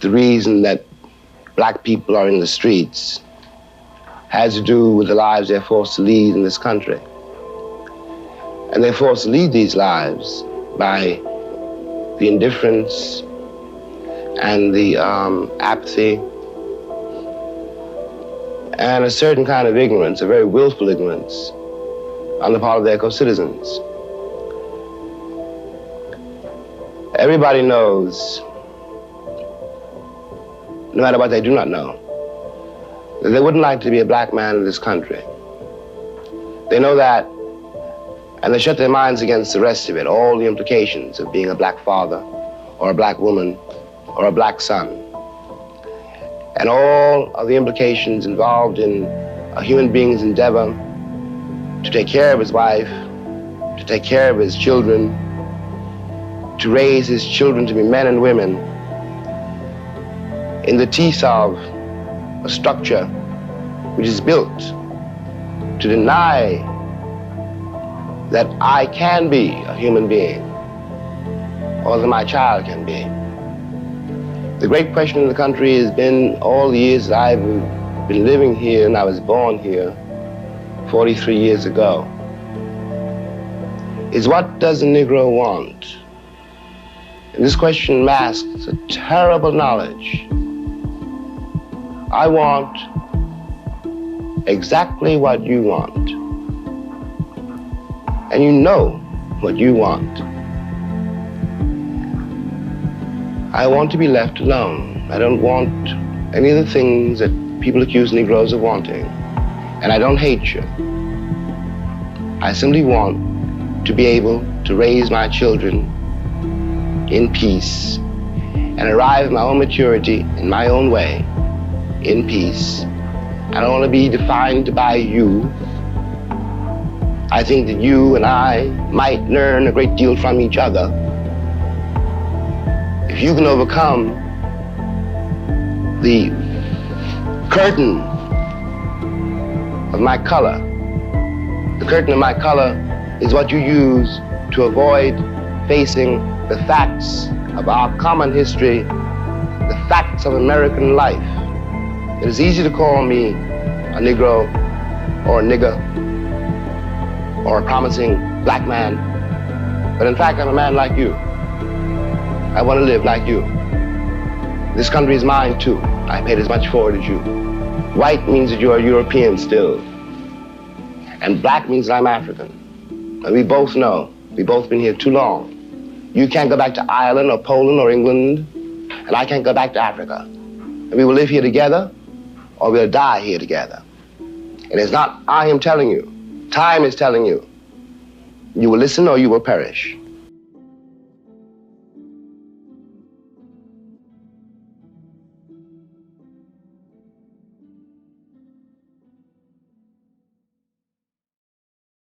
the reason that black people are in the streets has to do with the lives they're forced to lead in this country. And they're forced to lead these lives by the indifference and the apathy and a certain kind of ignorance, a very willful ignorance on the part of their co-citizens. Everybody knows, no matter what they do not know, that they wouldn't like to be a black man in this country. They know that, and they shut their minds against the rest of it, all the implications of being a black father or a black woman or a black son, and all of the implications involved in a human being's endeavor to take care of his wife, to take care of his children, to raise his children to be men and women in the teeth of a structure which is built to deny that I can be a human being or that my child can be. The great question in the country has been, all the years that I've been living here, and I was born here 43 years ago, is what does the Negro want? And this question masks a terrible knowledge. I want exactly what you want. And you know what you want. I want to be left alone. I don't want any of the things that people accuse Negroes of wanting. And I don't hate you. I simply want to be able to raise my children in peace and arrive at my own maturity in my own way, in peace. I don't want to be defined by you. I think that you and I might learn a great deal from each other if you can overcome the curtain of my color. The curtain of my color is what you use to avoid facing the facts of our common history, the facts of American life. It is easy to call me a Negro or a nigger or a promising black man, but in fact I'm a man like you. I want to live like you. This country is mine too. I paid as much for it as you. White means that you are European still, and black means that I'm African. And we both know, we've both been here too long. You can't go back to Ireland or Poland or England, and I can't go back to Africa. And we will live here together, or we'll die here together. And it's not I am telling you, time is telling you. You will listen or you will perish.